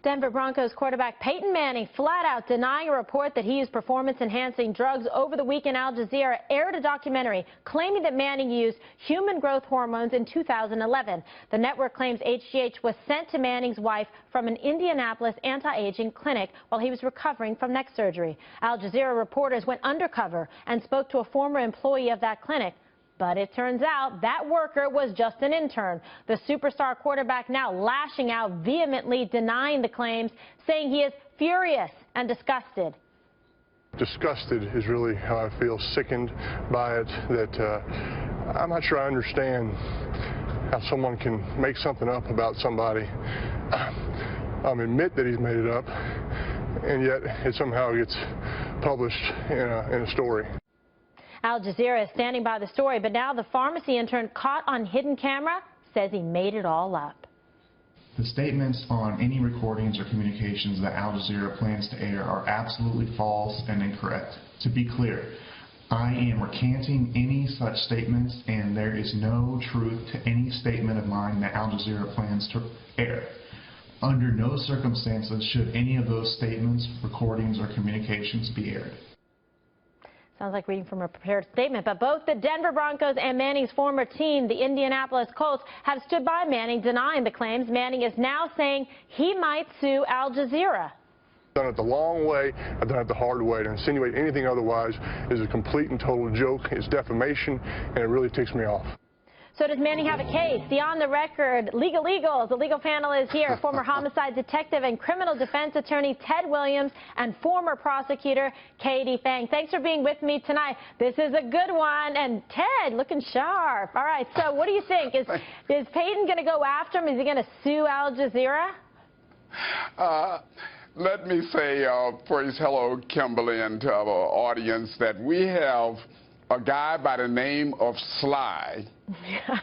Denver Broncos quarterback Peyton Manning flat out denying a report that he used performance-enhancing drugs. Over the weekend, Al Jazeera aired a documentary claiming that Manning used human growth hormones in 2011. The network claims HGH was sent to Manning's wife from an Indianapolis anti-aging clinic while he was recovering from neck surgery. Al Jazeera reporters went undercover and spoke to a former employee of that clinic. But it turns out that worker was just an intern. The superstar quarterback now lashing out, vehemently denying the claims, saying he is furious and disgusted. Disgusted is really how I feel, sickened by it, that I'm not sure I understand how someone can make something up about somebody, admit that he's made it up, and yet it somehow gets published in a story. Al Jazeera is standing by the story, but now the pharmacy intern caught on hidden camera says he made it all up. The statements on any recordings or communications that Al Jazeera plans to air are absolutely false and incorrect. To be clear, I am recanting any such statements, and there is no truth to any statement of mine that Al Jazeera plans to air. Under no circumstances should any of those statements, recordings, or communications be aired. Sounds like reading from a prepared statement, but both the Denver Broncos and Manning's former team, the Indianapolis Colts, have stood by Manning, denying the claims. Manning is now saying he might sue Al Jazeera. I've done it the long way, I've done it the hard way. To insinuate anything otherwise is a complete and total joke. It's defamation, and it really ticks me off. So does Manning have a case? The on-the-record Legal Eagles, the legal panel is here. Former homicide detective and criminal defense attorney Ted Williams and former prosecutor Katie Fang. Thanks for being with me tonight. This is a good one. And Ted, looking sharp. All right, so what do you think? Is Peyton going to go after him? Is he going to sue Al Jazeera? Let me say first, hello, Kimberly, and to our audience, that we have a guy by the name of Sly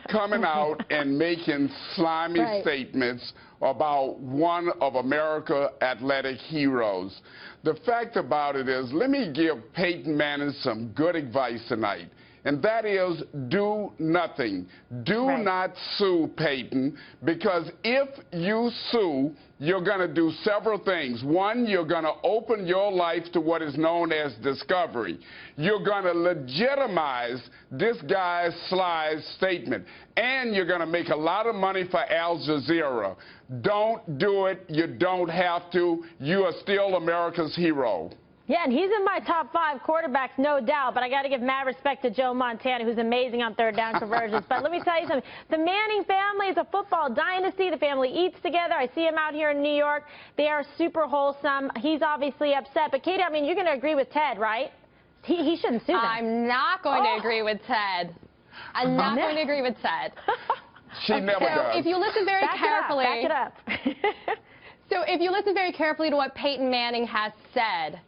coming out and making slimy statements about one of America's athletic heroes. The fact about it is, let me give Peyton Manning some good advice tonight, and that is do nothing. Do not sue Peyton, because if you sue, you're going to do several things. One, you're going to open your life to what is known as discovery. You're going to legitimize this guy Sly's statement, and you're going to make a lot of money for Al Jazeera. Don't do it. You don't have to. You are still America's hero. Yeah, and he's in my top 5 quarterbacks, no doubt, but I got to give mad respect to Joe Montana, who's amazing on third down conversions. But let me tell you something. The Manning family is a football dynasty. The family eats together. I see him out here in New York. They are super wholesome. He's obviously upset. But, Katie, I mean, you're going to agree with Ted, right? He shouldn't sue them. I'm not going to agree with Ted. I'm not going to agree with Ted. She never does. If you listen very carefully. Back it up. So if you listen very carefully to what Peyton Manning has said,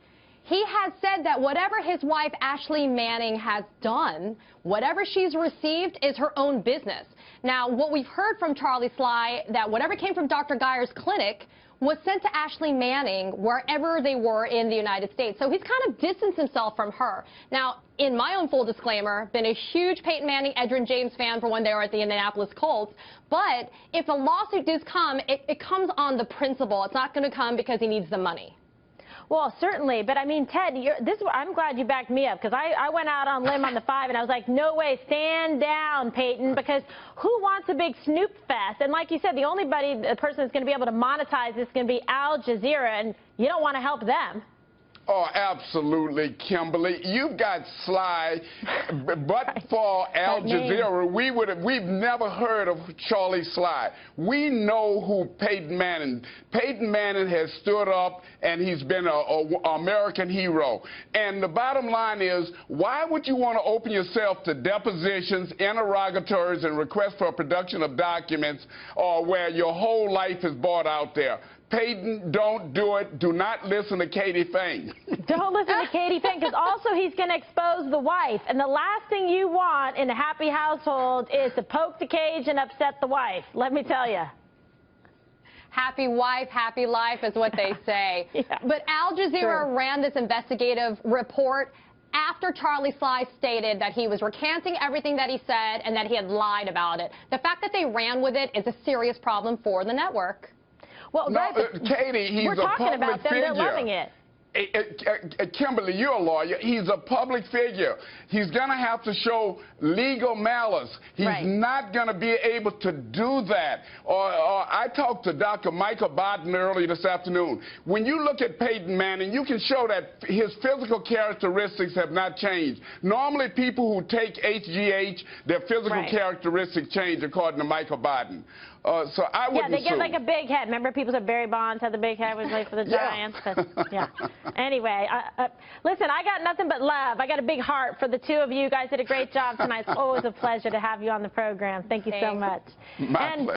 he has said that whatever his wife, Ashley Manning, has done, whatever she's received is her own business. Now, what we've heard from Charlie Sly, that whatever came from Dr. Geyer's clinic was sent to Ashley Manning wherever they were in the United States. So he's kind of distanced himself from her. Now, in my own full disclaimer, been a huge Peyton Manning, Edgerrin James fan for when they were at the Indianapolis Colts. But if a lawsuit does come, it comes on the principle. It's not going to come because he needs the money. Well, certainly, but I mean, Ted, I'm glad you backed me up, because I went out on a limb on the 5, and I was like, no way, stand down, Peyton, because who wants a big Snoop fest? And like you said, the person that's going to be able to monetize this is going to be Al Jazeera, and you don't want to help them. Oh, absolutely, Kimberly. You've got Sly, but for Al Jazeera, we've never heard of Charlie Sly. We know who Peyton Manning. Peyton Manning has stood up, and he's been an American hero. And the bottom line is, why would you want to open yourself to depositions, interrogatories, and requests for production of documents, or where your whole life is brought out there? Peyton, don't do it. Do not listen to Katie Fang. Don't listen to Katie Fang, because also he's going to expose the wife. And the last thing you want in a happy household is to poke the cage and upset the wife. Let me tell you. Happy wife, happy life is what they say. But Al Jazeera ran this investigative report after Charlie Sly stated that he was recanting everything that he said and that he had lied about it. The fact that they ran with it is a serious problem for the network. Well, No, right, but Katie, he's we're a talking public about them. figure. They're loving it. Kimberly, you're a lawyer. He's a public figure. He's going to have to show legal malice. He's Right. not going to be able to do that. Or I talked to Dr. Michael Barton earlier this afternoon. When you look at Peyton Manning, you can show that his physical characteristics have not changed. Normally, people who take HGH, their physical Right. characteristics change, according to Michael Barton. So I wouldn't Yeah, they get sue. like a big head. Remember, people said Barry Bonds had the big head, was like for the Yeah. Giants. Yeah. Anyway, listen, I got nothing but love. I got a big heart for the two of you. You guys did a great job tonight. It's always a pleasure to have you on the program. Thank you so much. My pleasure.